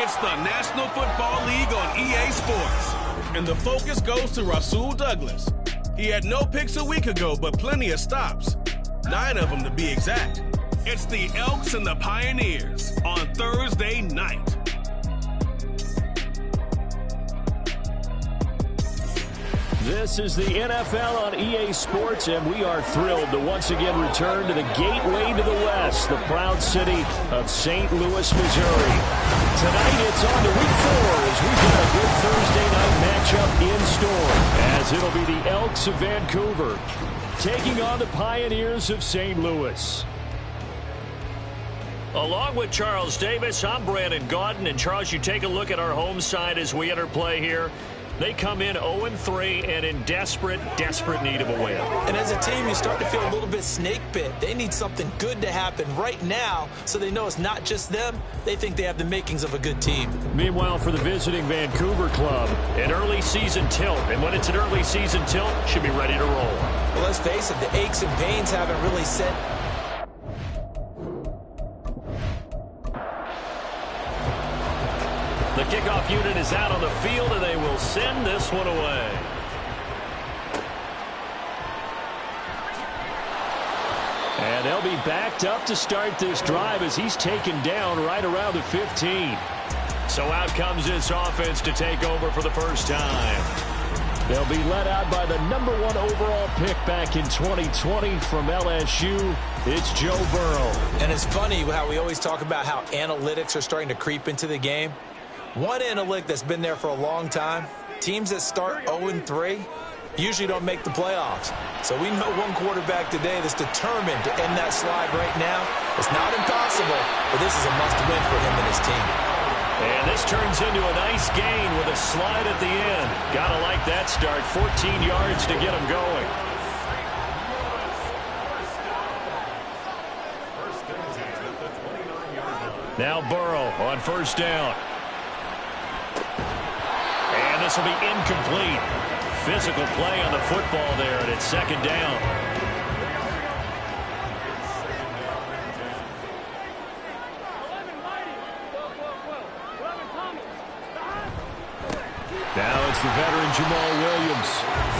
It's the National Football League on EA Sports. And the focus goes to Rasul Douglas. He had no picks a week ago, but plenty of stops. 9 of them to be exact. It's the Elks and the Pioneers on Thursday night. This is the NFL on EA Sports, and we are thrilled to once again return to the gateway to the West, the proud city of St. Louis, Missouri. Tonight it's on to Week 4 as we've got a good Thursday night matchup in store, as it'll be the Elks of Vancouver taking on the Pioneers of St. Louis. Along with Charles Davis, I'm Brandon Gaudin, and Charles, you take a look at our home side as we enter play here. They come in 0-3 and in desperate need of a win. And as a team, you start to feel a little bit snake bit. They need something good to happen right now so they know it's not just them. They think they have the makings of a good team. Meanwhile, for the visiting Vancouver club, an early season tilt. And when it's an early season tilt, should be ready to roll. Well, let's face it, the aches and pains haven't really set. The kickoff unit is out on the field, and they will send this one away. And they'll be backed up to start this drive as he's taken down right around the 15. So out comes this offense to take over for the first time. They'll be led out by the number 1 overall pick back in 2020 from LSU. It's Joe Burrow. And it's funny how we always talk about how analytics are starting to creep into the game. One analytic that's been there for a long time, teams that start 0-3 usually don't make the playoffs. So we know one quarterback today that's determined to end that slide right now. It's not impossible, but this is a must-win for him and his team. And this turns into a nice gain with a slide at the end. Gotta like that start. 14 yards to get him going. Now Burrow on first down. And this will be incomplete. Physical play on the football there, and it's second down. Now it's the veteran Jamal Williams.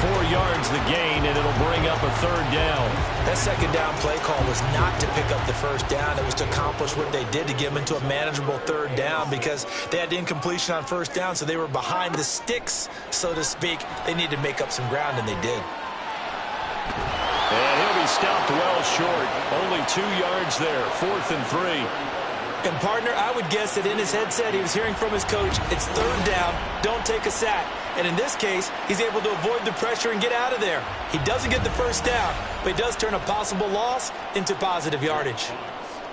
4 yards the gain, and it'll bring up a third down. That second down play call was not to pick up the first down. It was to accomplish what they did to get them into a manageable third down because they had incompletion on first down, so they were behind the sticks, so to speak. They needed to make up some ground, and they did. And he'll be stopped well short. Only 2 yards there. 4th and 3. And, partner, I would guess that in his headset he was hearing from his coach, it's third down, don't take a sack. And in this case, he's able to avoid the pressure and get out of there. He doesn't get the first down, but he does turn a possible loss into positive yardage.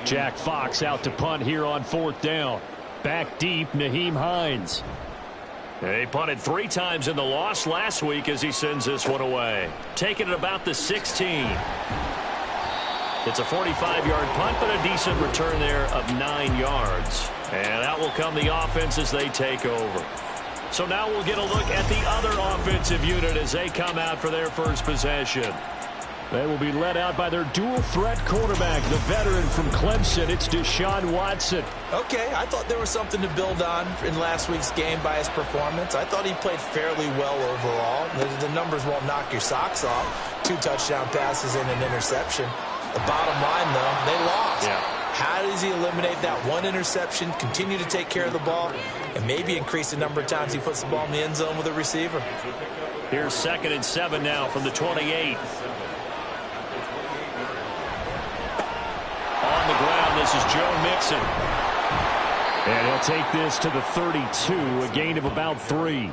Jack Fox out to punt here on 4th down. Back deep, Nyheim Hines. He punted 3 times in the loss last week as he sends this one away. Taking it about the 16. It's a 45-yard punt, but a decent return there of 9 yards. And that will come the offense as they take over. So now we'll get a look at the other offensive unit as they come out for their first possession. They will be led out by their dual-threat quarterback, the veteran from Clemson. It's Deshaun Watson. Okay, I thought there was something to build on in last week's game by his performance. I thought he played fairly well overall. The numbers won't knock your socks off. 2 touchdown passes and an interception. The bottom line, though, they lost. Yeah. How does he eliminate that 1 interception, continue to take care of the ball, and maybe increase the number of times he puts the ball in the end zone with a receiver? Here's 2nd and 7 now from the 28. On the ground, this is Joe Mixon. And he'll take this to the 32, a gain of about 3.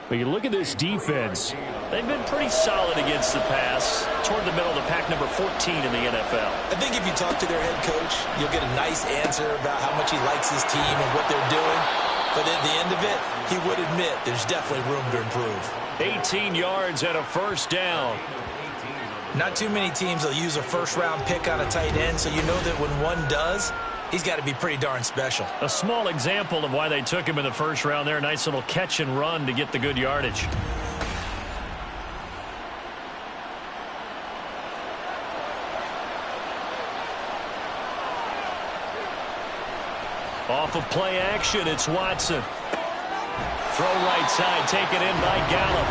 But you look at this defense. They've been pretty solid against the pass. Toward the middle of the pack, number 14 in the NFL. I think if you talk to their head coach, you'll get a nice answer about how much he likes his team and what they're doing. But at the end of it, he would admit there's definitely room to improve. 18 yards and a first down. Not too many teams will use a first-round pick on a tight end, so you know that when one does, he's got to be pretty darn special. A small example of why they took him in the first round there. Nice little catch and run to get the good yardage. Off of play action, it's Watson. Throw right side, taken in by Gallup.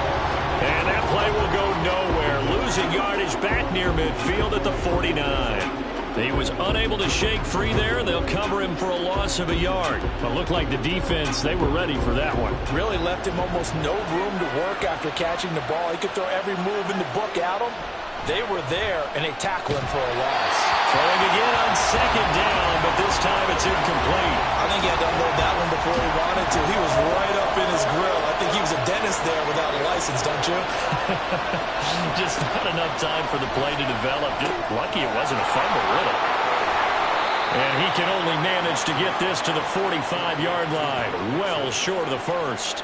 And that play will go nowhere. Losing yardage back near midfield at the 49. He was unable to shake free there. They'll cover him for a loss of a yard. It looked like the defense, they were ready for that one. Really left him almost no room to work after catching the ball. He could throw every move in the book at him. They were there, and they tackle him for a loss. Throwing again on second down, but this time it's incomplete. I think he had to unload that one before he wanted to. He was right up in his grill. I think he was a dentist there without a license, don't you? Just not enough time for the play to develop. Just lucky it wasn't a fumble, really. And he can only manage to get this to the 45-yard line, well short of the first.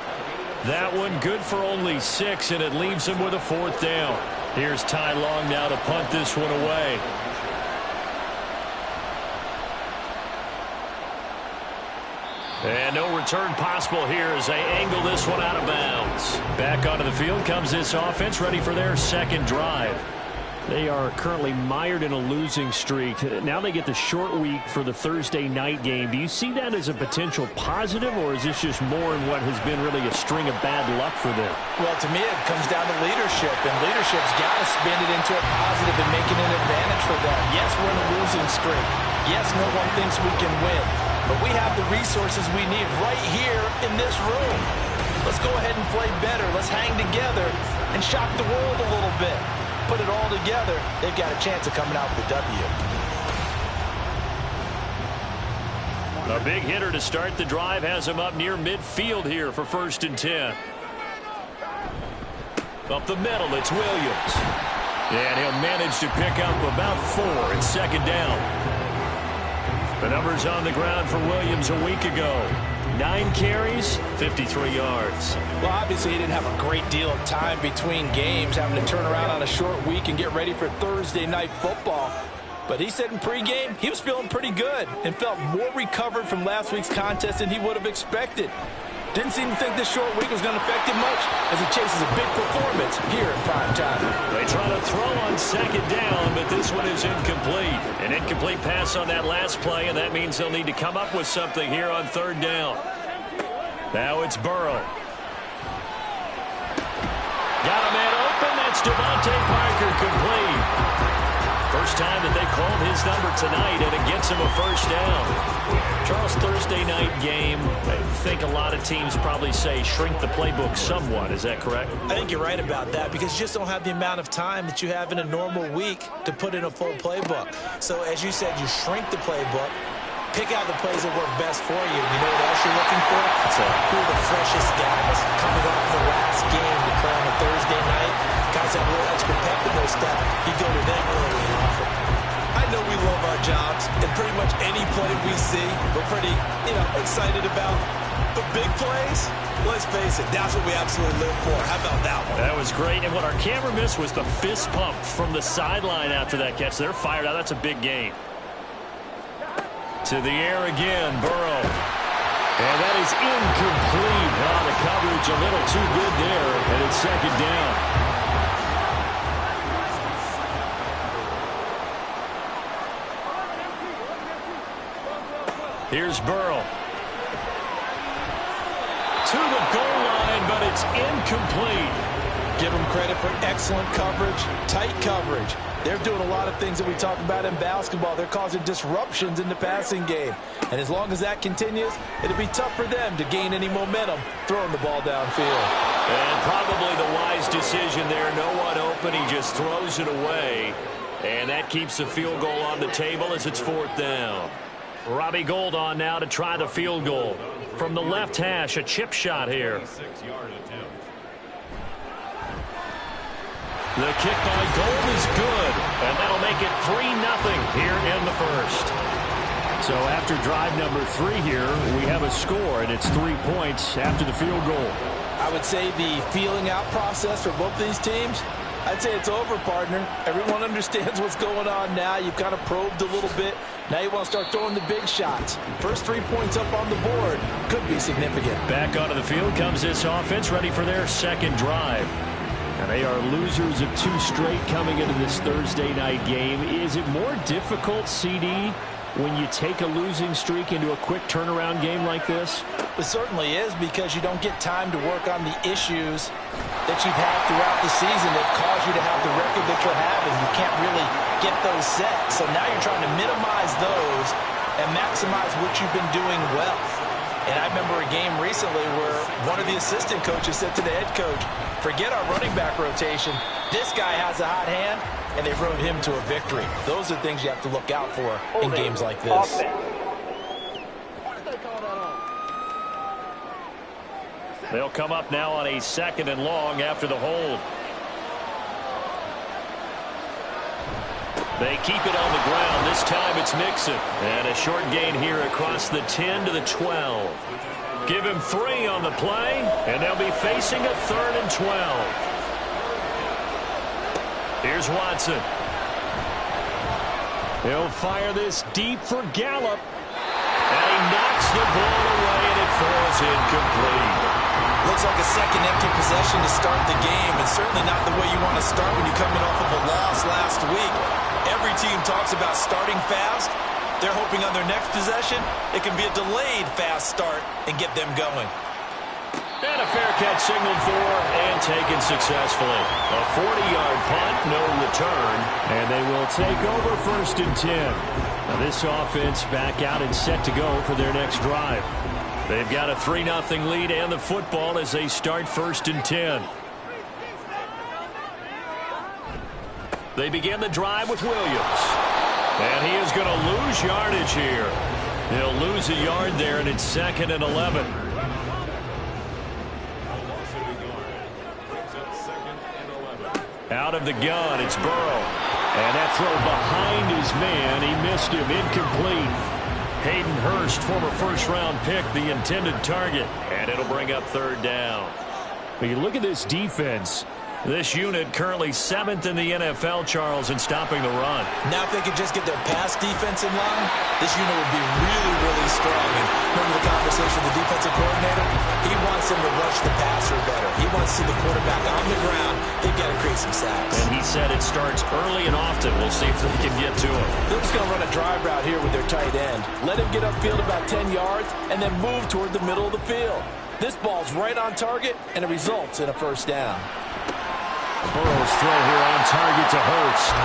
That one good for only 6, and it leaves him with a 4th down. Here's Ty Long now to punt this one away. And no return possible here as they angle this one out of bounds. Back onto the field comes this offense, ready for their second drive. They are currently mired in a losing streak. Now they get the short week for the Thursday night game. Do you see that as a potential positive, or is this just more in what has been really a string of bad luck for them? Well, to me, it comes down to leadership, and leadership's got to spin it into a positive and make it an advantage for them. Yes, we're in a losing streak. Yes, no one thinks we can win, but we have the resources we need right here in this room. Let's go ahead and play better. Let's hang together and shock the world a little bit. Put it all together, they've got a chance of coming out with a W. A big hitter to start the drive has him up near midfield here for 1st and 10. Up the middle, it's Williams. And he'll manage to pick up about 4 and 2nd down. The numbers on the ground for Williams a week ago. 9 carries, 53 yards. Well, obviously he didn't have a great deal of time between games, having to turn around on a short week and get ready for Thursday night football. But he said in pregame he was feeling pretty good and felt more recovered from last week's contest than he would have expected. Didn't seem to think this short week was going to affect him much as he chases a big performance here in prime time. They try to throw on 2nd down, but this one is incomplete. An incomplete pass on that last play, and that means they'll need to come up with something here on 3rd down. Now it's Burrow. Got a man open. That's Devontae Parker complete. First time that they called his number tonight, and it gets him a 1st down. Charles, Thursday night game, I think a lot of teams probably say shrink the playbook somewhat. Is that correct? I think you're right about that because you just don't have the amount of time that you have in a normal week to put in a full playbook. So as you said, you shrink the playbook, pick out the plays that work best for you. You know what else you're looking for? Who are the freshest guys coming off the last game to play on a Thursday night? Guys have a little extra pep in their step. You go to them early and often. I know we love our jobs, and pretty much any play we see, we're pretty, excited about. But big plays, let's face it, that's what we absolutely live for. How about that one? That was great, and what our camera missed was the fist pump from the sideline after that catch. They're fired out. That's a big gain. To the air again, Burrow. And that is incomplete. Oh, the coverage a little too good there, and it's 2nd down. Here's Burrow. To the goal line, but it's incomplete. Give them credit for excellent coverage, tight coverage. They're doing a lot of things that we talk about in basketball. They're causing disruptions in the passing game. And as long as that continues, it'll be tough for them to gain any momentum throwing the ball downfield. And probably the wise decision there. No one open. He just throws it away. And that keeps the field goal on the table as it's 4th down. Robbie Gould on now to try the field goal. From the left hash, a chip shot here. The kick by Gould is good, and that'll make it 3-0 here in the first. So after drive number 3 here, we have a score, and it's 3 points after the field goal. I would say the feeling out process for both these teams, I'd say it's over, partner. Everyone understands what's going on now. You've kind of probed a little bit. Now you want to start throwing the big shots. First 3 points up on the board could be significant. Back onto the field comes this offense, ready for their second drive. And they are losers of 2 straight coming into this Thursday night game. Is it more difficult, CD, when you take a losing streak into a quick turnaround game like this? It certainly is, because you don't get time to work on the issues that you've had throughout the season that cause you to have the record that you're having. You can't really get those set. So now you're trying to minimize those and maximize what you've been doing well. And I remember a game recently where one of the assistant coaches said to the head coach, forget our running back rotation. This guy has a hot hand, and they rode him to a victory. Those are things you have to look out for in games like this. They'll come up now on a 2nd and long after the hold. They keep it on the ground. This time it's Nixon. And a short gain here across the 10 to the 12. Give him 3 on the play, and they'll be facing a 3rd and 12. Here's Watson. He'll fire this deep for Gallup. And he knocks the ball away, and it falls incomplete. Looks like a second empty possession to start the game, and certainly not the way you want to start when you're coming off of a loss last week. Every team talks about starting fast. They're hoping on their next possession, it can be a delayed fast start and get them going. And a fair catch signaled for and taken successfully. A 40-yard punt, no return. And they will take over 1st and 10. Now this offense back out and set to go for their next drive. They've got a 3-0 lead and the football as they start 1st and 10. They begin the drive with Williams. And he is going to lose yardage here. He'll lose a yard there, and it's 2nd and 11. Out of the gun, it's Burrow. And that throw behind his man, he missed him, incomplete. Hayden Hurst, former first-round pick, the intended target. And it'll bring up 3rd down. When you look at this defense, this unit currently 7th in the NFL, Charles, in stopping the run. Now if they could just get their pass defense in line, this unit would be really, really strong. And remember the conversation with the defensive coordinator? He wants them to rush the passer better. He wants to see the quarterback on the ground. They've got to create some sacks. And he said it starts early and often. We'll see if they can get to him. They're just going to run a drive route here with their tight end. Let him get upfield about 10 yards and then move toward the middle of the field. This ball's right on target, and it results in a 1st down. Burrow's throw here on target to Hurst.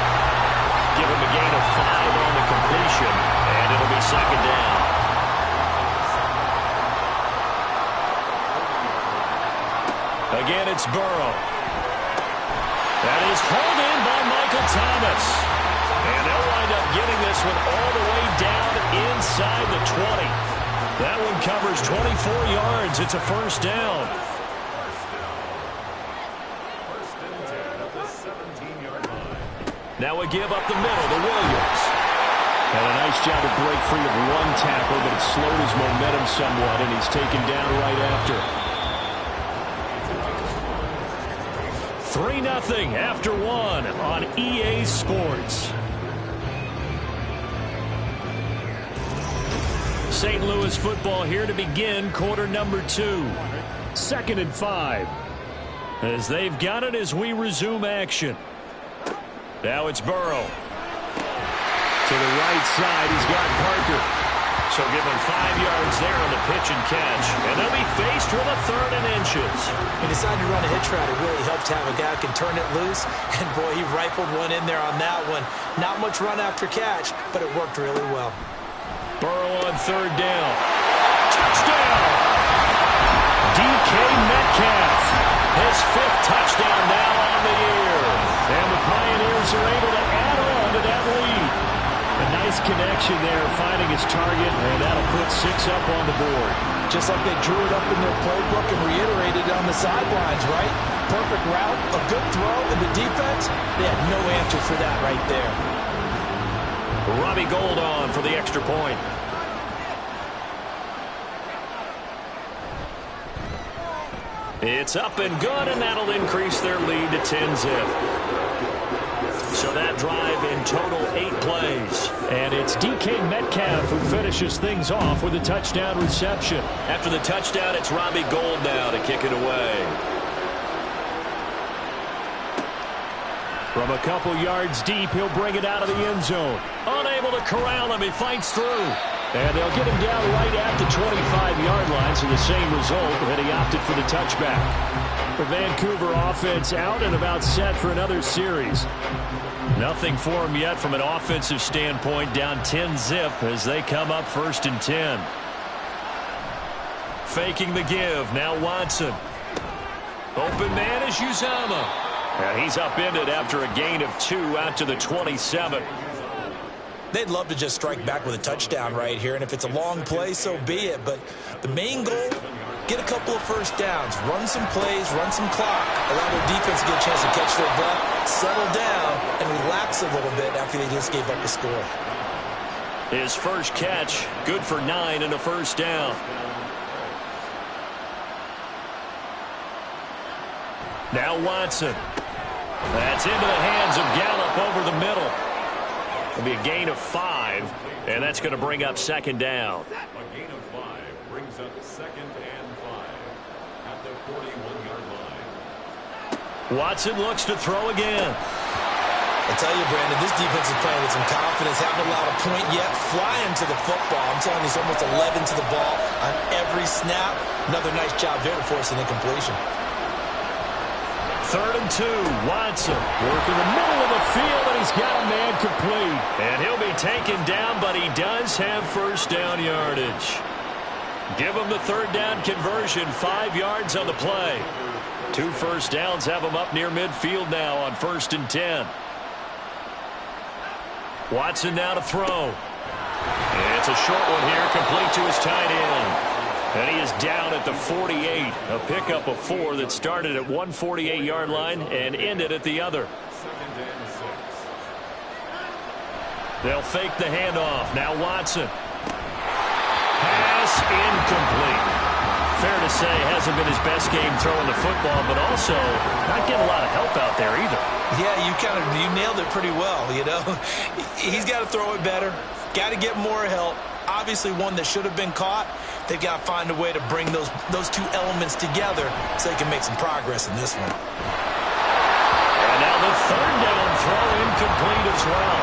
Give him a gain of 5 on the completion, and it'll be 2nd down. Again, it's Burrow. That is hauled in by Michael Thomas. And they'll wind up getting this one all the way down inside the 20. That one covers 24 yards. It's a 1st down. Now a give up the middle to Williams. Had a nice job to break free of one tackle, but it slowed his momentum somewhat, and he's taken down right after. 3-0 after 1 on EA Sports. St. Louis football here to begin quarter number 2. 2nd and 5. As they've got it as we resume action. Now it's Burrow. To the right side, he's got Parker. So give him 5 yards there on the pitch and catch. And they'll be faced with a 3rd and inches. He decided to run a hitch route. It really helped to have a guy who can turn it loose. And, boy, he rifled one in there on that one. Not much run after catch, but it worked really well. Burrow on 3rd down. Touchdown! DK Metcalf. His 5th touchdown now on the year. And the Pioneers are able to add on to that lead. A nice connection there, finding his target, and that'll put 6 up on the board. Just like they drew it up in their playbook and reiterated it on the sidelines, right? Perfect route, a good throw, and the defense, they had no answer for that right there. Robbie Gould on for the extra point. It's up and good, and that'll increase their lead to 10-zip. So that drive in total 8 plays. And it's DK Metcalf who finishes things off with a touchdown reception. After the touchdown, it's Robbie Gould now to kick it away. From a couple yards deep, he'll bring it out of the end zone. Unable to corral him. He fights through. And they'll get him down right at the 25-yard line, so the same result, and he opted for the touchback. The Vancouver offense out and about set for another series. Nothing for him yet from an offensive standpoint. Down 10-zip as they come up 1st and 10. Faking the give. Now Watson. Open man is Uzomah. And he's upended after a gain of 2 out to the 27. They'd love to just strike back with a touchdown right here, and if it's a long play, so be it. But the main goal, get a couple of first downs, run some plays, run some clock, allow their defense to get a chance to catch their breath, settle down, and relax a little bit after they just gave up the score. His first catch, good for 9 and a first down. Now Watson. That's into the hands of Gallup over the middle. It'll be a gain of 5, and that's going to bring up 2nd down. A gain of 5 brings up 2nd and 5 at the 41-yard line. Watson looks to throw again. I tell you, Brandon, this defense is playing with some confidence. Haven't allowed a point yet. Flying to the football. I'm telling you, it's almost 11 to the ball on every snap. Another nice job there to force an incompletion. 3rd and 2. Watson working the middle of the field, and he's got a man complete. And he'll be taken down, but he does have first down yardage. Give him the 3rd down conversion. 5 yards on the play. 2 first downs have him up near midfield now on 1st and 10. Watson now to throw. It's a short one here, complete to his tight end. And he is down at the 48. A pickup of 4 that started at 148-yard line and ended at the other. 2nd and 6. They'll fake the handoff. Now Watson. Pass incomplete. Fair to say, hasn't been his best game throwing the football, but also not getting a lot of help out there either. Yeah, you nailed it pretty well, you know. He's got to throw it better. Got to get more help. Obviously one that should have been caught. They've got to find a way to bring those two elements together so they can make some progress in this one. And now the 3rd down throw incomplete as well.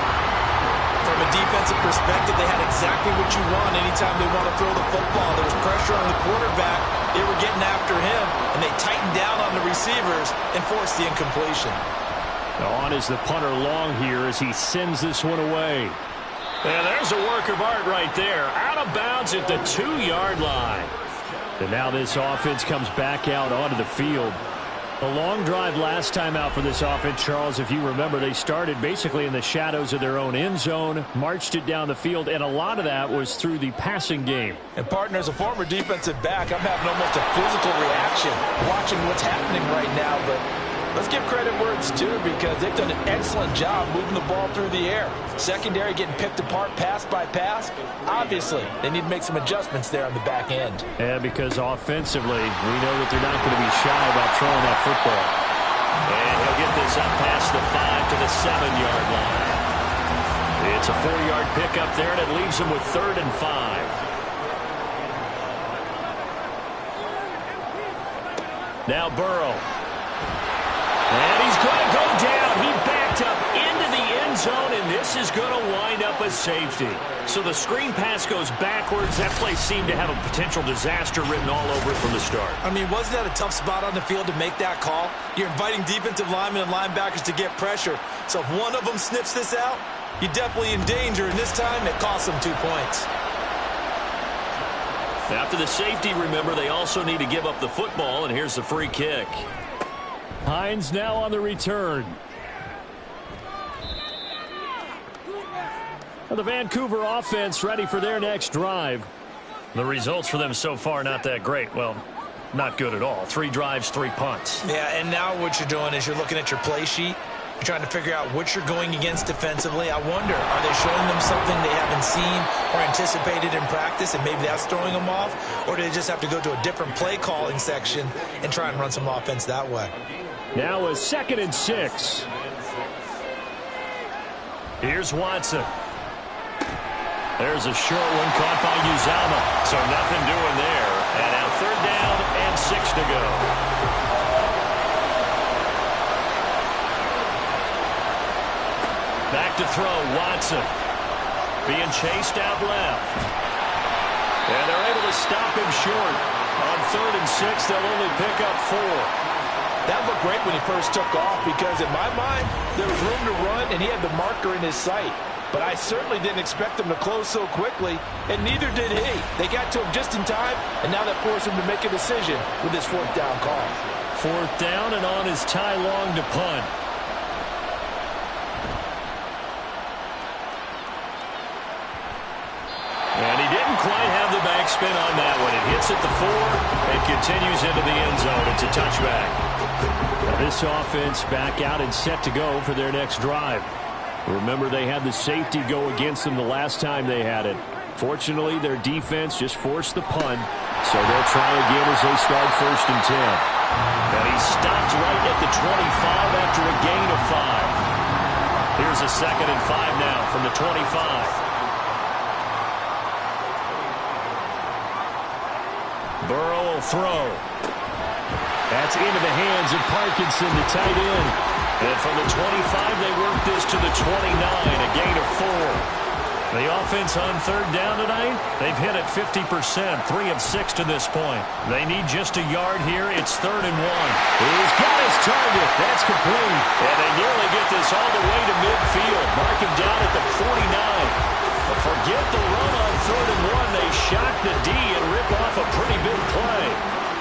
From a defensive perspective, they had exactly what you want anytime they want to throw the football. There was pressure on the quarterback. They were getting after him, and they tightened down on the receivers and forced the incompletion. On is the punter long here as he sends this one away. And there's a work of art right there. Out of bounds at the 2-yard line. And now this offense comes back out onto the field. A long drive last time out for this offense, Charles. If you remember, they started basically in the shadows of their own end zone, marched it down the field, and a lot of that was through the passing game. And, partner, as a former defensive back, I'm having almost a physical reaction watching what's happening right now. But let's give credit where it's due because they've done an excellent job moving the ball through the air. Secondary getting picked apart pass by pass. Obviously, they need to make some adjustments there on the back end. Yeah, because offensively, we know that they're not going to be shy about throwing that football. And he'll get this up past the 5 to the 7-yard line. It's a 4-yard pickup there, and it leaves him with 3rd and 5. Now Burrow. And he's going to go down. He backed up into the end zone, and this is going to wind up a safety. So the screen pass goes backwards. That play seemed to have a potential disaster written all over it from the start. I mean, wasn't that a tough spot on the field to make that call? You're inviting defensive linemen and linebackers to get pressure. So if one of them sniffs this out, you're definitely in danger, and this time it costs them 2 points. After the safety, remember, they also need to give up the football, and here's the free kick. Hines now on the return. The Vancouver offense ready for their next drive. The results for them so far not that great. Well, not good at all. 3 drives, 3 punts. Yeah, and now what you're doing is you're looking at your play sheet. You're trying to figure out what you're going against defensively. I wonder, are they showing them something they haven't seen or anticipated in practice, and maybe that's throwing them off? Or do they just have to go to a different play calling section and try and run some offense that way? Now a 2nd and 6. Here's Watson. There's a short one caught by Uzomah. So nothing doing there. And now 3rd down and 6 to go. Back to throw, Watson. Being chased out left. And they're able to stop him short. On 3rd and 6, they'll only pick up 4. That looked great when he first took off because, in my mind, there was room to run, and he had the marker in his sight. But I certainly didn't expect him to close so quickly, and neither did he. They got to him just in time, and now that forced him to make a decision with his 4th down call. 4th down and on his tie long to punt. And he didn't quite have the backspin on that one. It hits at the 4 and continues into the end zone. It's a touchback. Now this offense back out and set to go for their next drive. Remember, they had the safety go against them the last time they had it. Fortunately, their defense just forced the punt, so they'll try again as they start 1st and 10. And he stopped right at the 25 after a gain of 5. Here's a 2nd and 5 now from the 25. Burrow will throw. That's into the hands of Parkinson, the tight end. And from the 25, they work this to the 29, a gain of 4. The offense on 3rd down tonight, they've hit it 50%, 3 of 6 to this point. They need just a yard here. It's 3rd and 1. He's got his target. That's complete. And they nearly get this all the way to midfield. Mark him down at the 49. But forget the run on 3rd and 1. They shock the D and rip off a pretty big play.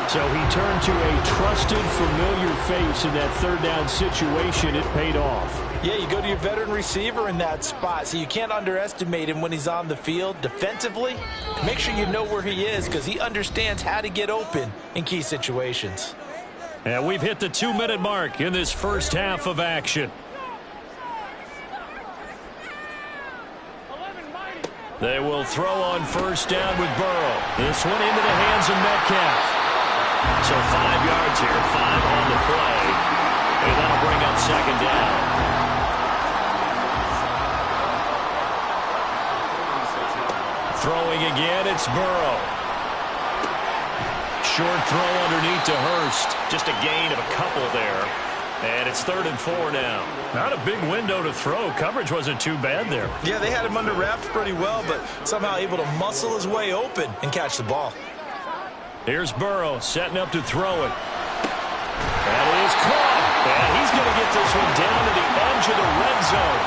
So he turned to a trusted, familiar face in that 3rd down situation. It paid off. Yeah, you go to your veteran receiver in that spot, so you can't underestimate him when he's on the field. Defensively, make sure you know where he is because he understands how to get open in key situations. And we've hit the 2-minute mark in this first half of action. They will throw on 1st down with Burrow. This one into the hands of Metcalf. So 5 yards here, 5 on the play. And that'll bring up 2nd down. Throwing again, it's Burrow. Short throw underneath to Hurst. Just a gain of a couple there. And it's 3rd and 4 now. Not a big window to throw. Coverage wasn't too bad there. Yeah, they had him under wraps pretty well, but somehow able to muscle his way open and catch the ball. Here's Burrow setting up to throw it. That is caught. And he's going to get this one down to the edge of the red zone.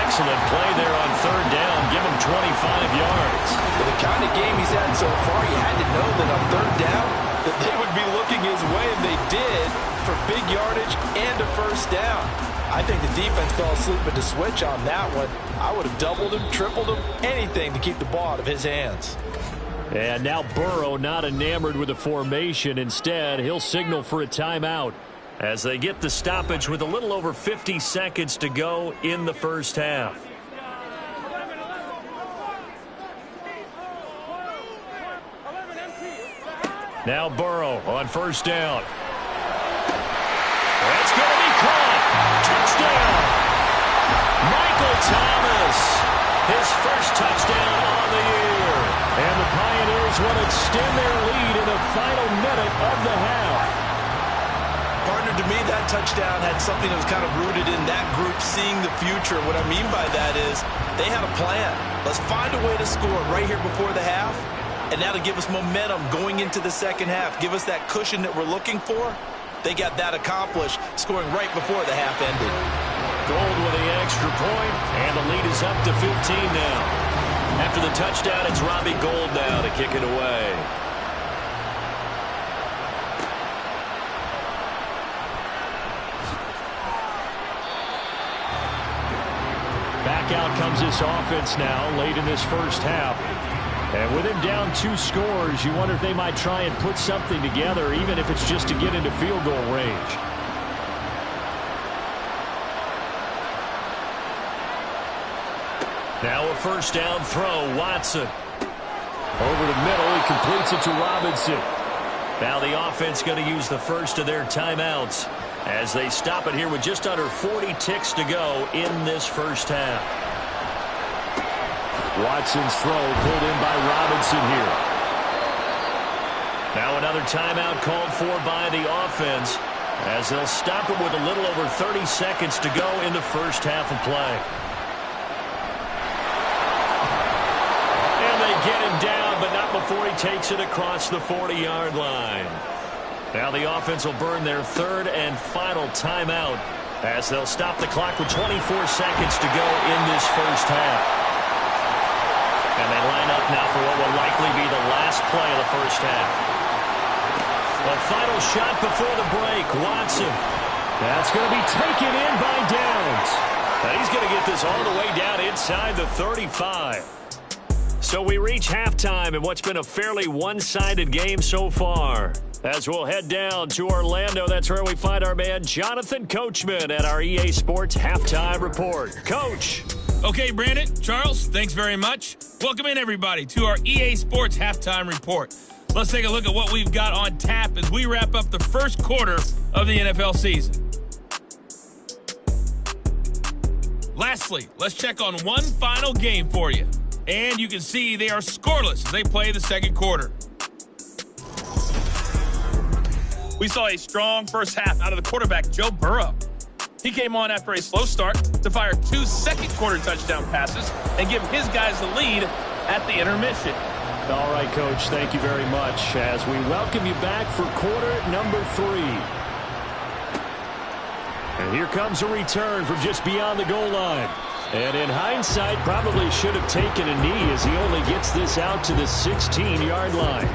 Excellent play there on 3rd down. Give him 25 yards. With the kind of game he's had so far, you had to know that on 3rd down that they would be looking his way, and they did for big yardage and a 1st down. I think the defense fell asleep at the switch on that one. I would have doubled him, tripled him, anything to keep the ball out of his hands. And now Burrow not enamored with the formation. Instead, he'll signal for a timeout as they get the stoppage with a little over 50 seconds to go in the first half. Now Burrow on 1st down. That's going to be caught. Touchdown. Michael Thomas. His first touchdown on the year. And the Pioneers will extend their lead in the final minute of the half. Partner, to me, that touchdown had something that was kind of rooted in that group seeing the future. What I mean by that is they had a plan. Let's find a way to score right here before the half, and that'll give us momentum going into the second half. Give us that cushion that we're looking for. They got that accomplished, scoring right before the half ended. Gold with the extra point, and the lead is up to 15 now. After the touchdown, it's Robbie Gould now to kick it away. Back out comes this offense now late in this first half. And with him down 2 scores, you wonder if they might try and put something together, even if it's just to get into field goal range. Now a 1st down throw, Watson. Over the middle, he completes it to Robinson. Now the offense going to use the first of their timeouts as they stop it here with just under 40 ticks to go in this first half. Watson's throw pulled in by Robinson here. Now another timeout called for by the offense as they'll stop it with a little over 30 seconds to go in the first half of play. get him down, but not before he takes it across the 40-yard line. Now the offense will burn their third and final timeout as they'll stop the clock with 24 seconds to go in this first half. And they line up now for what will likely be the last play of the first half. The final shot before the break, Watson. That's going to be taken in by Downs. Now he's going to get this all the way down inside the 35. So we reach halftime in what's been a fairly one-sided game so far. As we'll head down to Orlando, that's where we find our man Jonathan Coachman at our EA Sports Halftime Report. Coach. Okay, Brandon, Charles, thanks very much. Welcome in, everybody, to our EA Sports Halftime Report. Let's take a look at what we've got on tap as we wrap up the first quarter of the NFL season. Lastly, let's check on one final game for you. And you can see they are scoreless as they play the second quarter. We saw a strong first half out of the quarterback, Joe Burrow. He came on after a slow start to fire 2 second-quarter touchdown passes and give his guys the lead at the intermission. All right, Coach, thank you very much as we welcome you back for quarter number 3. And here comes a return from just beyond the goal line. And in hindsight, probably should have taken a knee as he only gets this out to the 16-yard line.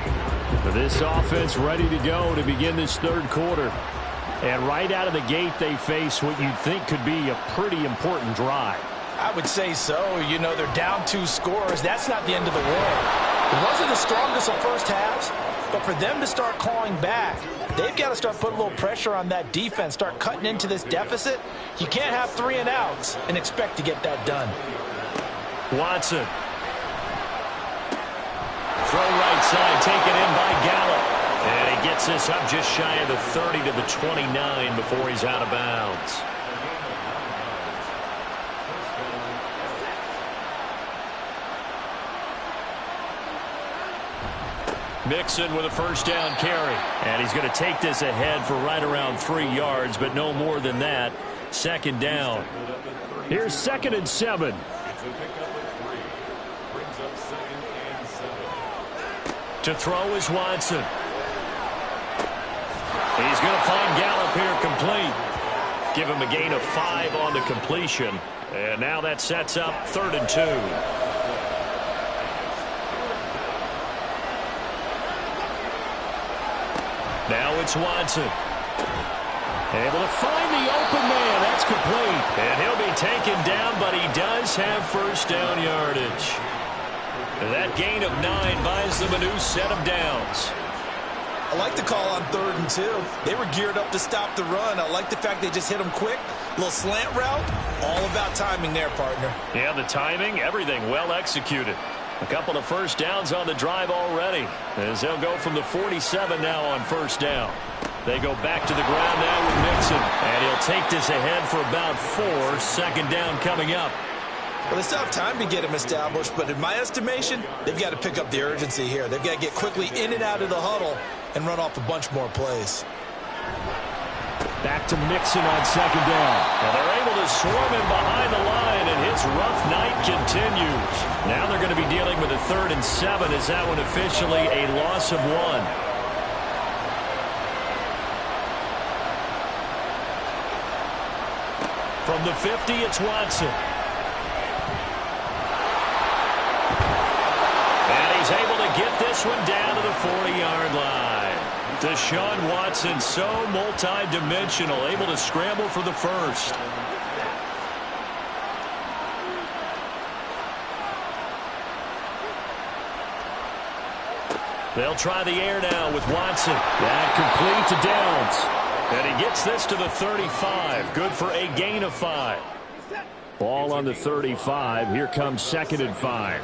This offense ready to go to begin this third quarter. And right out of the gate, they face what you'd think could be a pretty important drive. I would say so. You know, they're down 2 scores. That's not the end of the world. It wasn't the strongest of first halves, but for them to start clawing back, they've got to start putting a little pressure on that defense, start cutting into this deficit. You can't have 3 and outs and expect to get that done. Watson. Throw right side, taken in by Gallup. And he gets this up just shy of the 30 to the 29 before he's out of bounds. Mixon with a first down carry. And he's going to take this ahead for right around 3 yards, but no more than that. Second down. Here's 2nd and 7. To throw is Watson. He's going to find Gallup here complete. Give him a gain of 5 on the completion. And now that sets up 3rd and 2. Now it's Watson. Able to find the open man. That's complete. And he'll be taken down, but he does have first down yardage. And that gain of 9 buys them a new set of downs. I like the call on 3rd and 2. They were geared up to stop the run. I like the fact they just hit them quick. A little slant route. All about timing there, partner. Yeah, the timing, everything well executed. A couple of first downs on the drive already, as they'll go from the 47 now on first down. They go back to the ground now with Mixon, and he'll take this ahead for about 4. Second down coming up. Well, they still have time to get him established, but in my estimation, they've got to pick up the urgency here. They've got to get quickly in and out of the huddle and run off a bunch more plays. Back to Mixon on second down. And they're able to swarm him behind the line, and his rough night continues. Now they're going to be dealing with a 3rd and 7. Is that one officially a loss of 1? From the 50, it's Watson. And he's able to get this one down to the 40-yard line. Deshaun Watson, so multi-dimensional, able to scramble for the first. They'll try the air now with Watson. That complete to Downs. And he gets this to the 35. Good for a gain of 5. Ball on the 35. Here comes 2nd and 5.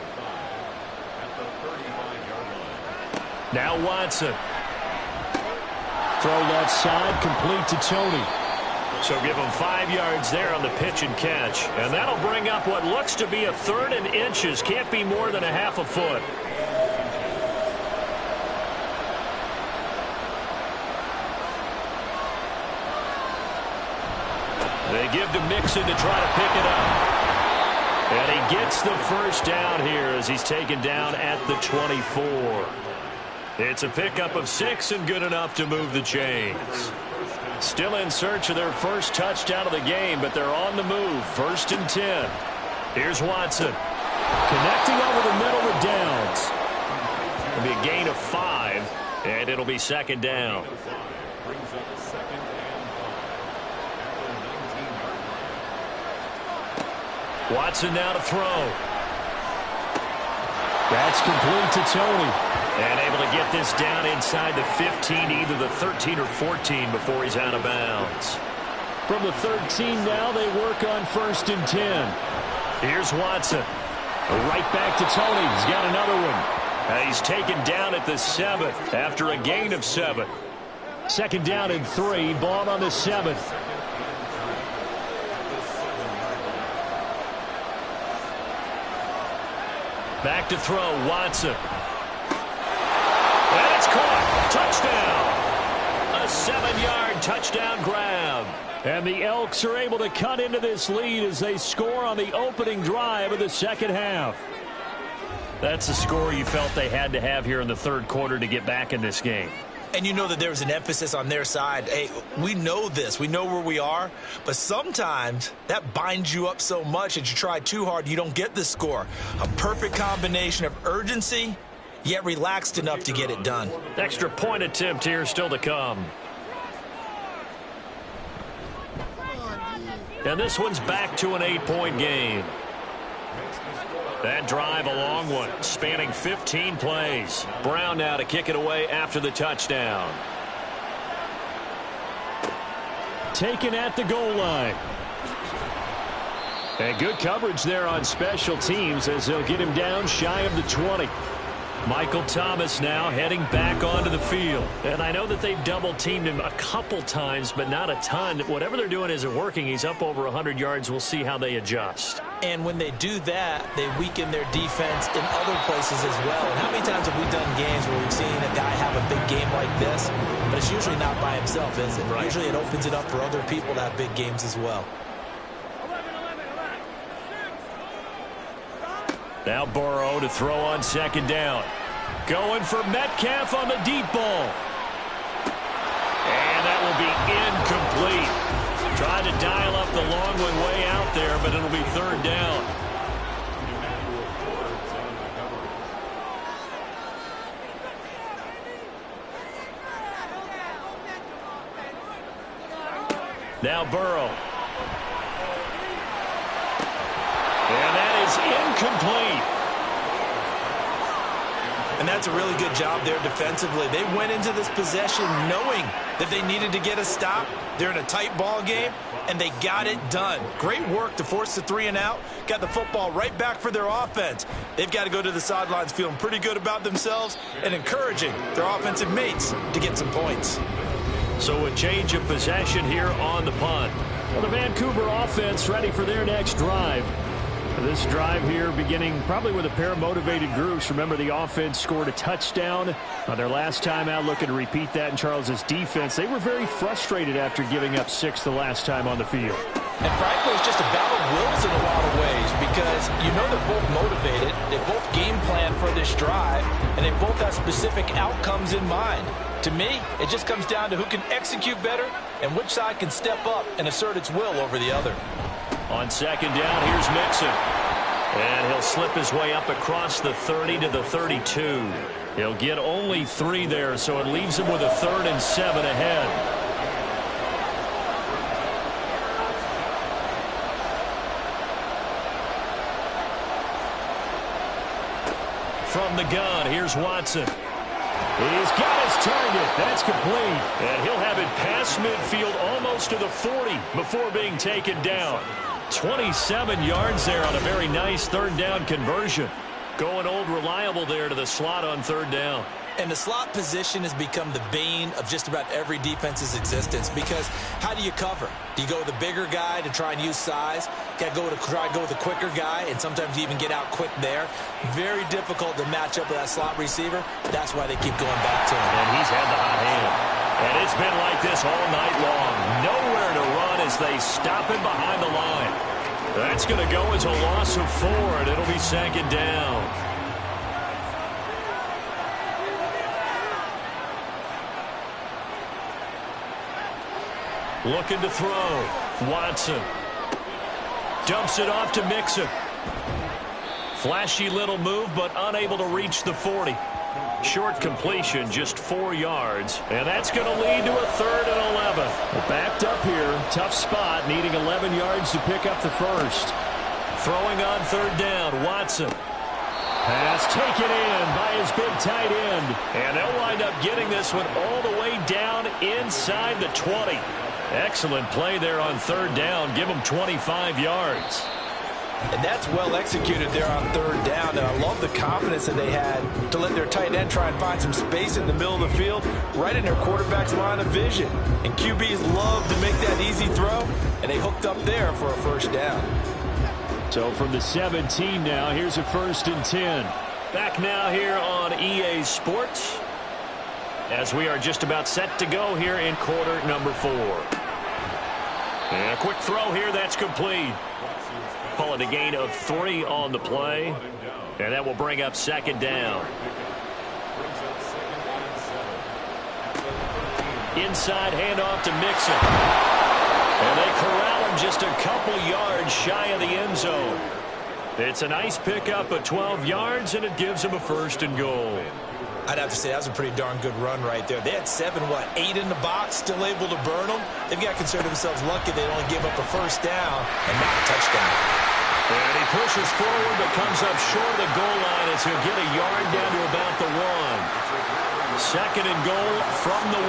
Now Watson. Throw left side, complete to Tony. So give him 5 yards there on the pitch and catch. And that'll bring up what looks to be a 3rd and inches. Can't be more than a half a foot. They give to Mixon to try to pick it up. And And he gets the first down here as he's taken down at the 24. It's a pickup of 6 and good enough to move the chains. Still in search of their first touchdown of the game, but they're on the move. 1st and 10. Here's Watson. Connecting over the middle with Downs. It'll be a gain of 5, and it'll be 2nd down. Watson now to throw. That's complete to Tony. And able to get this down inside the 15, either the 13 or 14 before he's out of bounds. From the 13 now, they work on 1st and 10. Here's Watson. Right back to Tony. He's got another one. He's taken down at the 7 after a gain of 7. 2nd down and 3. Ball on the 7. Back to throw, Watson. And it's caught. Touchdown. A 7-yard touchdown grab. And the Elks are able to cut into this lead as they score on the opening drive of the second half. That's the score you felt they had to have here in the 3rd quarter to get back in this game. And you know that there was an emphasis on their side. Hey, we know this. We know where we are. But sometimes that binds you up so much that you try too hard, you don't get the score. A perfect combination of urgency, yet relaxed enough to get it done. Extra point attempt here still to come. And this one's back to an 8-point game. That drive a long one, spanning 15 plays. Brown now to kick it away after the touchdown. Taken at the goal line. And good coverage there on special teams as they'll get him down shy of the 20. Michael Thomas now heading back onto the field. And I know that they've double-teamed him a couple times, but not a ton. Whatever they're doing isn't working. He's up over 100 yards. We'll see how they adjust. And when they do that, they weaken their defense in other places as well. And how many times have we done games where we've seen a guy have a big game like this, but it's usually not by himself, is it? Right. Usually it opens it up for other people to have big games as well. Now Burrow to throw on 2nd down. Going for Metcalf on the deep ball. And that will be incomplete. Tried to dial up the long one way out there, but it'll be 3rd down. Now Burrow. And that is incomplete. And that's a really good job there defensively. They went into this possession knowing that they needed to get a stop. They're in a tight ball game, and they got it done. Great work to force the 3 and out. Got the football right back for their offense. They've got to go to the sidelines feeling pretty good about themselves and encouraging their offensive mates to get some points. So a change of possession here on the punt. Well, the Vancouver offense ready for their next drive. This drive here beginning probably with a pair of motivated groups. Remember, the offense scored a touchdown on their last time out, looking to repeat that in Charles's defense. They were very frustrated after giving up 6 the last time on the field. And frankly, it's just a battle of wills in a lot of ways because you know they're both motivated. They both game plan for this drive, and they both have specific outcomes in mind. To me, it just comes down to who can execute better and which side can step up and assert its will over the other. On 2nd down, here's Mixon. And he'll slip his way up across the 30 to the 32. He'll get only 3 there, so it leaves him with a 3rd and 7 ahead. From the gun, here's Watson. He's got his target. That's complete. And he'll have it past midfield almost to the 40 before being taken down. 27 yards there on a very nice 3rd down conversion. Going old reliable there to the slot on 3rd down. And the slot position has become the bane of just about every defense's existence because how do you cover? Do you go with a bigger guy to try and use size? Got to try to go with a quicker guy, and sometimes you even get out quick there. Very difficult to match up with that slot receiver. That's why they keep going back to him. And he's had the hot hand. And it's been like this all night long. Nowhere to run as they stop him behind the line. That's going to go as a loss of 4, and it'll be second down. Looking to throw. Watson. Dumps it off to Mixon. Flashy little move, but unable to reach the 40. Short completion, just 4 yards. And that's going to lead to a 3rd and 11. Well, backed up here. Tough spot, needing 11 yards to pick up the first. Throwing on 3rd down, Watson. Pass taken in by his big tight end. And they'll wind up getting this one all the way down inside the 20. Excellent play there on 3rd down. Give them 25 yards. And that's well executed there on 3rd down. And I love the confidence that they had to let their tight end try and find some space in the middle of the field, right in their quarterback's line of vision. And QBs love to make that easy throw, and they hooked up there for a 1st down. So from the 17 now, here's a 1st and 10. Back now here on EA Sports, as we are just about set to go here in quarter number 4. And a quick throw here, that's complete. Call it a gain of 3 on the play. And that will bring up 2nd down. Inside handoff to Mixon. And they corral him just a couple yards shy of the end zone. It's a nice pickup of 12 yards, and it gives them a 1st and goal. I'd have to say that was a pretty darn good run right there. They had 8 in the box, still able to burn them. They've got to consider themselves lucky they only gave up a 1st down and not a touchdown. And he pushes forward but comes up short of the goal line as he'll get a yard down to about the 1. 2nd and goal from the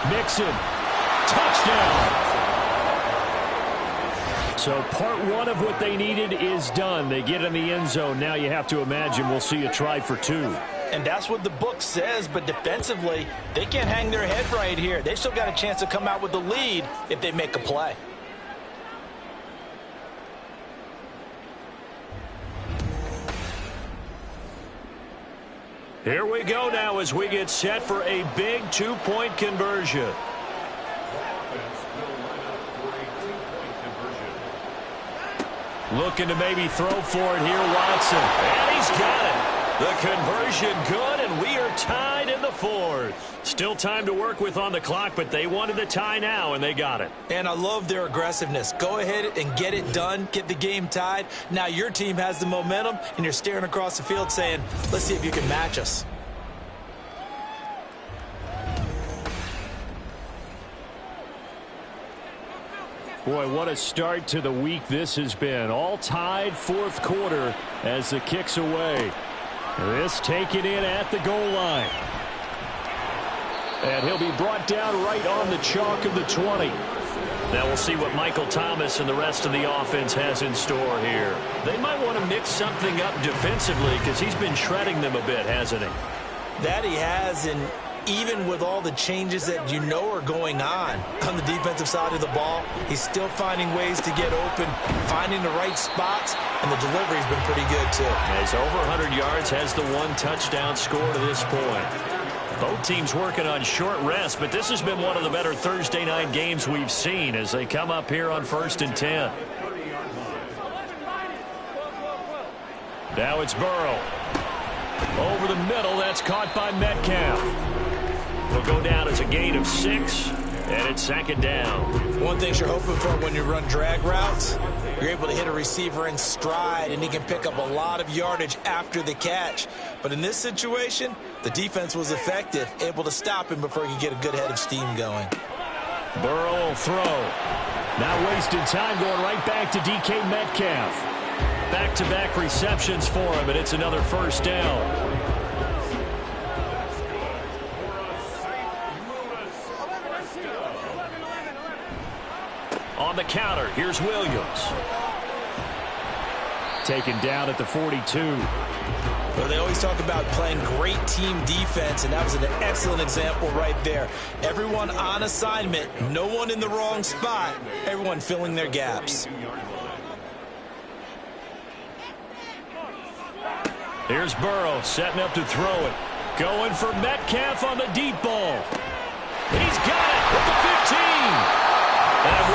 1. Mixon. Touchdown. So part 1 of what they needed is done. They get in the end zone. Now you have to imagine we'll see a try for 2. And that's what the book says, but defensively, they can't hang their head right here. They've still got a chance to come out with the lead if they make a play. Here we go now as we get set for a big 2-point conversion. Looking to maybe throw for it here, Watson. And he's got it. The conversion good, and we are tied in the 4th. Still time to work with on the clock, but they wanted the tie now, and they got it. And I love their aggressiveness. Go ahead and get it done. Get the game tied. Now your team has the momentum, and you're staring across the field saying, let's see if you can match us. Boy, what a start to the week this has been. All tied 4th quarter as the kick's away. This taken in at the goal line. And he'll be brought down right on the chalk of the 20. Now we'll see what Michael Thomas and the rest of the offense has in store here. They might want to mix something up defensively because he's been shredding them a bit, hasn't he? That he has, and even with all the changes that you know are going on the defensive side of the ball, he's still finding ways to get open, finding the right spots, and the delivery's been pretty good too. Has over 100 yards, has the 1 touchdown score to this point. Both teams working on short rest, but this has been one of the better Thursday night games we've seen as they come up here on 1st and 10. Now it's Burrow. Over the middle, that's caught by Metcalf. Will go down as a gain of 6, and it's 2nd down. One thing you're hoping for when you run drag routes, you're able to hit a receiver in stride, and he can pick up a lot of yardage after the catch. But in this situation, the defense was effective, able to stop him before he could get a good head of steam going. Burrow will throw. Not wasting time, going right back to DK Metcalf. Back-to-back receptions for him, and it's another 1st down. On the counter, here's Williams. Taken down at the 42. Well, they always talk about playing great team defense, and that was an excellent example right there. Everyone on assignment, no one in the wrong spot, everyone filling their gaps. Here's Burrow setting up to throw it. Going for Metcalf on the deep ball. He's got it at the 15. And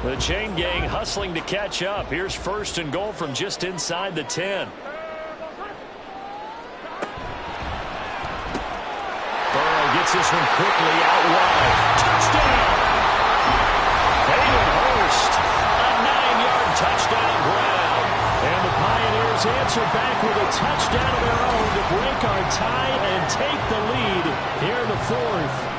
The chain gang hustling to catch up. Here's 1st and goal from just inside the 10. Burrow gets this one quickly out wide. Touchdown! Hayden Hurst, a 9-yard touchdown grab. And the Pioneers answer back with a touchdown of their own to break our tie and take the lead here in the 4th.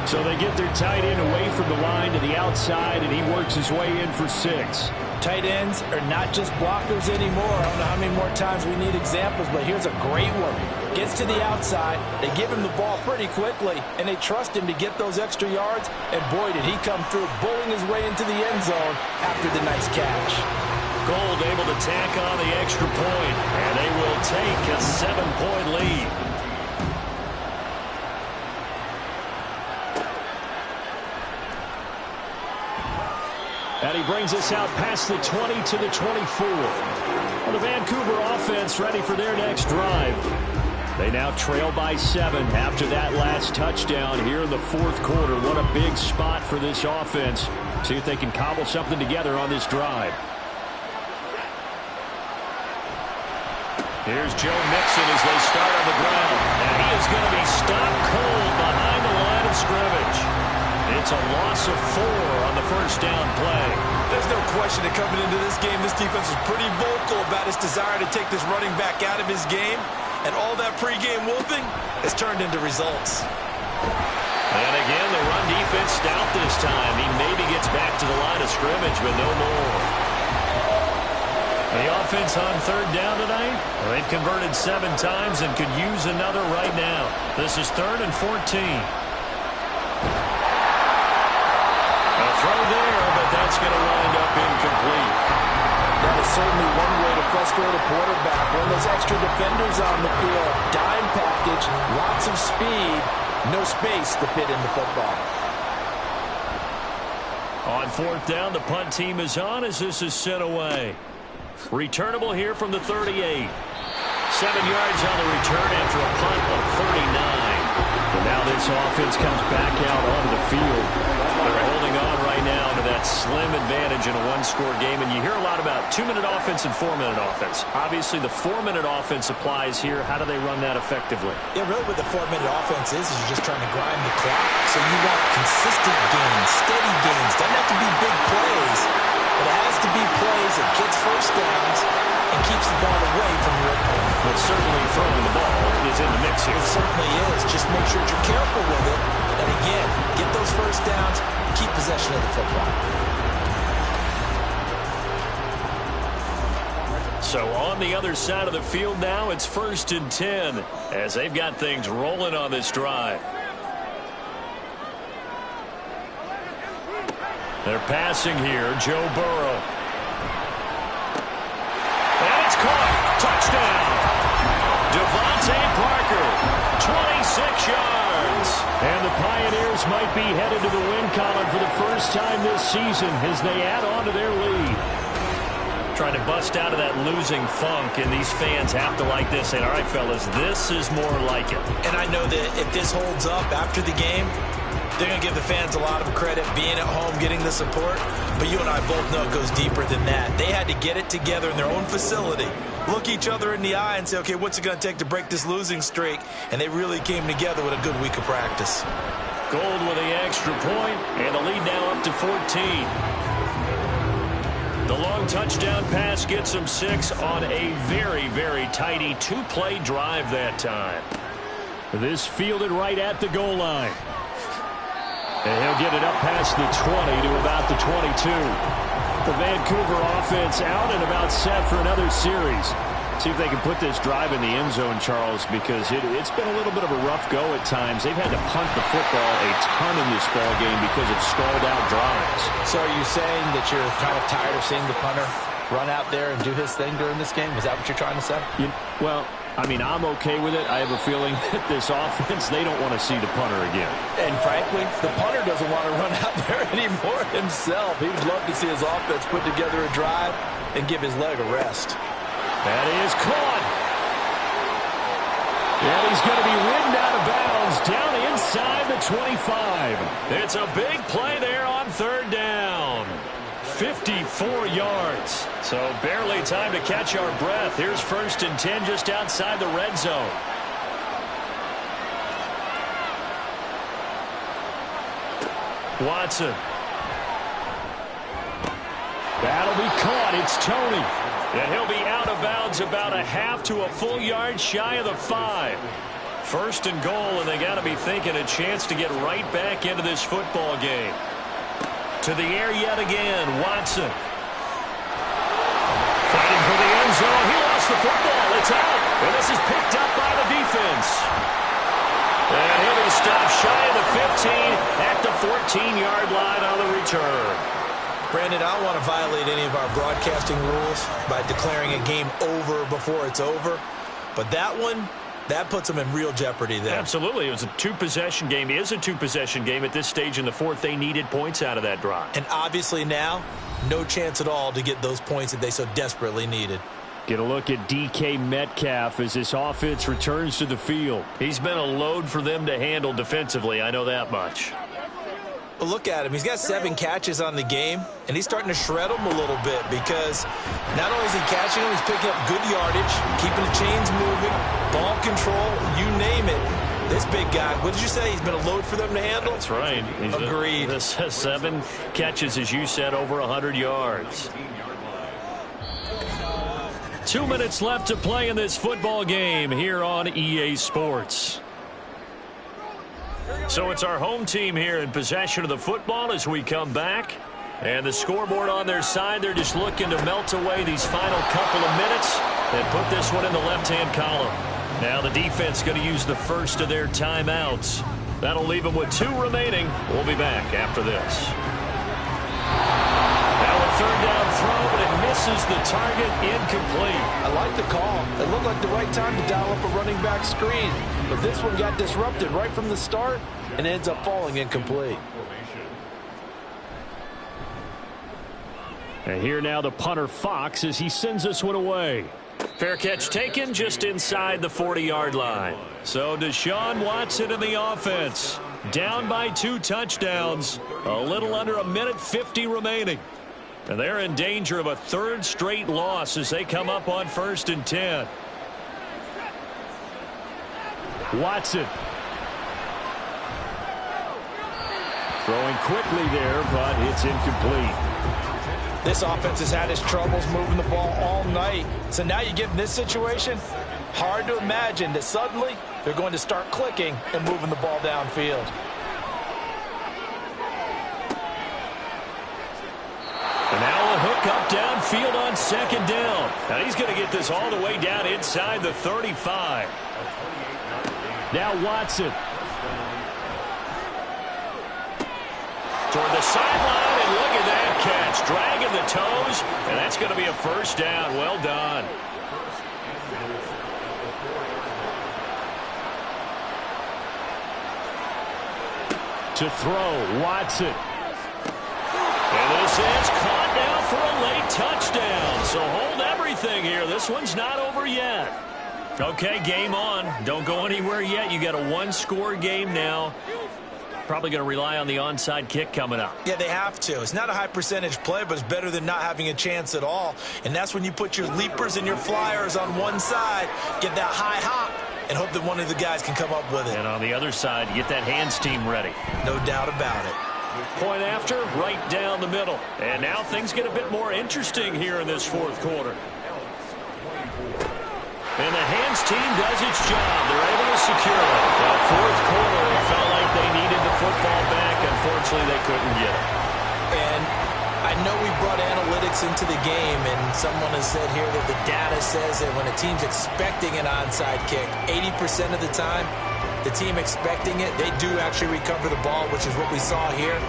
So they get their tight end away from the line to the outside, and he works his way in for 6. Tight ends are not just blockers anymore. I don't know how many more times we need examples, but here's a great one. Gets to the outside, they give him the ball pretty quickly, and they trust him to get those extra yards, and boy, did he come through, bowling his way into the end zone after the nice catch. Gold able to tack on the extra point, and they will take a 7-point lead. And he brings us out past the 20 to the 24. Well, the Vancouver offense ready for their next drive. They now trail by 7 after that last touchdown here in the 4th quarter. What a big spot for this offense. See if they can cobble something together on this drive. Here's Joe Mixon as they start on the ground. And he is going to be stopped cold behind the line of scrimmage. It's a loss of 4 on the first down play. There's no question that coming into this game, this defense was pretty vocal about its desire to take this running back out of his game. And all that pregame whooping has turned into results. And again, the run defense stout this time. He maybe gets back to the line of scrimmage, but no more. The offense on 3rd down tonight, well, they've converted 7 times and could use another right now. This is 3rd and 14. Throw there, but that's going to wind up incomplete. That is certainly one way to frustrate a quarterback. When those extra defenders on the field, dime package, lots of speed, no space to fit in the football. On 4th down, the punt team is on as this is sent away. Returnable here from the 38. 7 yards on the return after a punt of 39. And now this offense comes back out onto the field. They're holding on right now to that slim advantage in a 1-score game. And you hear a lot about 2-minute offense and 4-minute offense. Obviously, the 4-minute offense applies here. How do they run that effectively? Yeah, really what the 4-minute offense is you're just trying to grind the clock. So you want consistent gains, steady gains. Doesn't have to be big plays, but it has to be plays that gets first downs and keeps the ball away from your opponent. But certainly throwing the ball is in the mix here. It certainly is. Just make sure you're careful with it. And again, get those first downs, keep possession of the football. So on the other side of the field now, it's 1st and 10 as they've got things rolling on this drive. They're passing here, Joe Burrow. And it's caught. Touchdown. Devontae Parker, 26 yards. And the Pioneers might be headed to the win column for the first time this season as they add on to their lead. Trying to bust out of that losing funk, and these fans have to like this. And all right, fellas, this is more like it. And I know that if this holds up after the game, they're going to give the fans a lot of credit, being at home, getting the support. But you and I both know it goes deeper than that. They had to get it together in their own facility, look each other in the eye and say, okay, what's it going to take to break this losing streak? And they really came together with a good week of practice. Gold with the extra point, and the lead now up to 14. The long touchdown pass gets them 6 on a very, very tidy 2-play drive that time. This fielded right at the goal line. And he'll get it up past the 20 to about the 22. The Vancouver offense out and about set for another series. See if they can put this drive in the end zone, Charles, because it's been a little bit of a rough go at times. They've had to punt the football a ton in this ball game because of stalled out drives. So are you saying that you're kind of tired of seeing the punter run out there and do his thing during this game? Is that what you're trying to say? Well, I mean, I'm okay with it. I have a feeling that this offense, they don't want to see the punter again. And frankly, the punter doesn't want to run out there anymore himself. He would love to see his offense put together a drive and give his leg a rest. That is caught. And he's going to be ridden out of bounds down inside the 25. It's a big play there on third down. 54 yards. So barely time to catch our breath. Here's 1st and 10 just outside the red zone. Watson. That'll be caught. It's Tony. And he'll be out of bounds about a half to a full yard shy of the 5. 1st and goal, and they got to be thinking a chance to get right back into this football game. To the air yet again, Watson. Fighting for the end zone. He lost the football. It's out. And this is picked up by the defense. And he'll be stopped shy of the 15 at the 14-yard line on the return. Brandon, I don't want to violate any of our broadcasting rules by declaring a game over before it's over. But that one, that puts them in real jeopardy there. Absolutely. It was a two-possession game. It is a two-possession game at this stage in the fourth. They needed points out of that drive. And obviously now, no chance at all to get those points that they so desperately needed. Get a look at DK Metcalf as this offense returns to the field. He's been a load for them to handle defensively. I know that much. But look at him. He's got 7 catches on the game, and he's starting to shred them a little bit because not only is he catching them, he's picking up good yardage, keeping the chains moving, ball control, you name it. This big guy, what did you say? He's been a load for them to handle? That's right. Agreed. This 7 catches, as you said, over 100 yards. 2 minutes left to play in this football game here on EA Sports. So it's our home team here in possession of the football as we come back. And the scoreboard on their side, they're just looking to melt away these final couple of minutes and put this one in the left-hand column. Now the defense going to use the first of their timeouts. That'll leave them with 2 remaining. We'll be back after this. Now a third down throw, but it misses the target, incomplete. I like the call. It looked like the right time to dial up a running back screen. But this one got disrupted right from the start and ends up falling incomplete. And here now the punter Fox as he sends this one away. Fair catch taken just inside the 40-yard line. So Deshaun Watson in the offense. Down by 2 touchdowns. A little under a minute 50 remaining. And they're in danger of a 3rd straight loss as they come up on 1st and 10. Watson. Throwing quickly there, but it's incomplete. This offense has had its troubles moving the ball all night. So now you get in this situation, hard to imagine that suddenly they're going to start clicking and moving the ball downfield. And now a hook up downfield on 2nd down. Now he's going to get this all the way down inside the 35. Now Watson. Toward the sideline, and look at that catch. Dragging the toes, and that's going to be a 1st down. Well done. To throw, Watson. And this is caught now for a late touchdown. So hold everything here. This one's not over yet. Okay, game on. Don't go anywhere yet. You got a 1-score game now. Probably going to rely on the onside kick coming up. Yeah, they have to. It's not a high percentage play, but it's better than not having a chance at all. And that's when you put your leapers and your flyers on one side, get that high hop, and hope that one of the guys can come up with it. And on the other side, you get that hands team ready. No doubt about it. Point after, right down the middle. And now things get a bit more interesting here in this 4th quarter. And the hands team does its job. They're able to secure it. The 4th quarter, it felt like they needed the football back. Unfortunately, they couldn't get it. And I know we brought analytics into the game, and someone has said here that the data says that when a team's expecting an onside kick, 80% of the time, the team expecting it, they do actually recover the ball, which is what we saw here.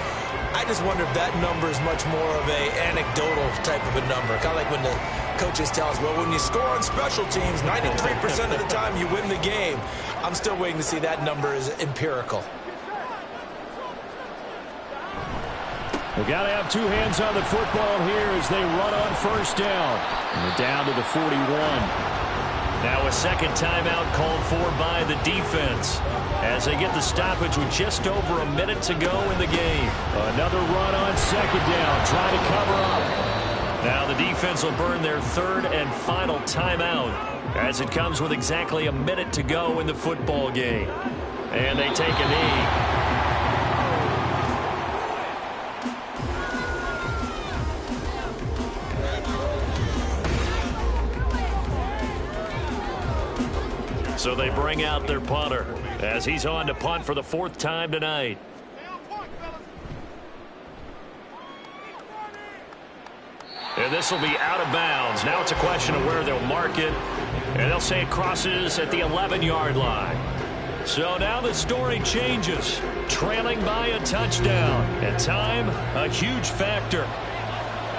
I just wonder if that number is much more of a anecdotal type of a number. Kind of like when the coaches tell us, well, when you score on special teams, 93% of the time you win the game. I'm still waiting to see that number is empirical. We got to have 2 hands on the football here as they run on 1st down. And they're down to the 41. Now a second timeout called for by the defense as they get the stoppage with just over a minute to go in the game. Another run on second down, trying to cover up. Now the defense will burn their third and final timeout as it comes with exactly a minute to go in the football game. And they take a knee. So they bring out their punter as he's on to punt for the fourth time tonight. And this will be out of bounds. Now it's a question of where they'll mark it. And they'll say it crosses at the 11-yard line. So now the story changes. Trailing by a touchdown. And time, a huge factor.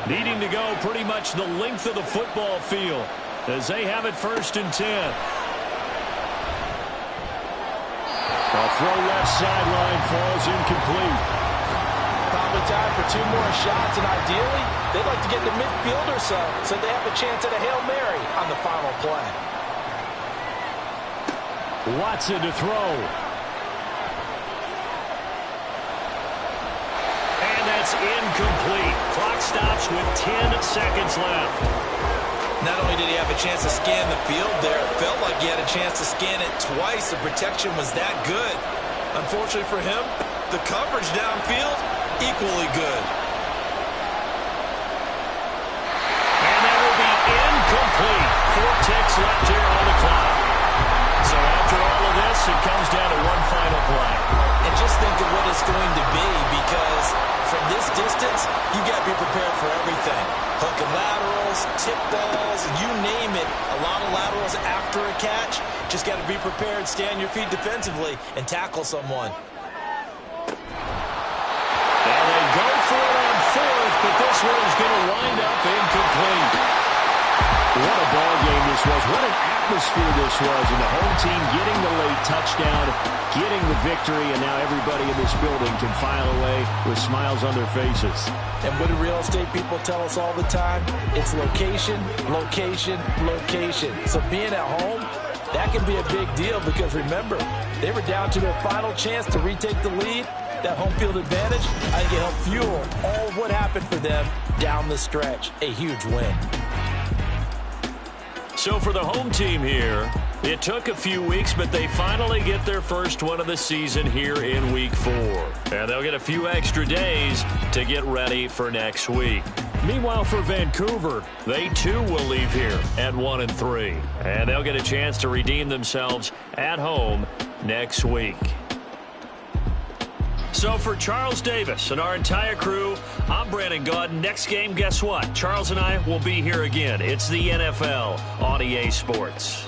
Needing to go pretty much the length of the football field as they have it 1st and 10. A throw left sideline falls incomplete. Probably time for 2 more shots, and ideally, they'd like to get to midfield or so they have a chance at a Hail Mary on the final play. Watson to throw. And that's incomplete. Clock stops with 10 seconds left. Not only did he have a chance to scan the field there, it felt like he had a chance to scan it twice. The protection was that good. Unfortunately for him, the coverage downfield, equally good. And that will be incomplete. 4 ticks left here on the clock. So after all of this, it comes down to one final play. And just think of what it's going to be, because from this distance, you got to be prepared for everything. Hook and laterals, tip balls, you name it. A lot of laterals after a catch. Just got to be prepared, stay on your feet defensively, and tackle someone. Now they go for it on 4th, but this one is going to wind up incomplete. What a ball game this was. What an atmosphere this was. And the home team getting the late touchdown, getting the victory, and now everybody in this building can file away with smiles on their faces. And what do real estate people tell us all the time? It's location, location, location. So being at home, that can be a big deal because, remember, they were down to their final chance to retake the lead. That home field advantage, I think it helped fuel all what happened for them down the stretch. A huge win. So for the home team here, it took a few weeks, but they finally get their first one of the season here in Week 4. And they'll get a few extra days to get ready for next week. Meanwhile, for Vancouver, they too will leave here at 1-3. And they'll get a chance to redeem themselves at home next week. So for Charles Davis and our entire crew, I'm Brandon Gaudin. Next game, guess what? Charles and I will be here again. It's the NFL on EA Sports.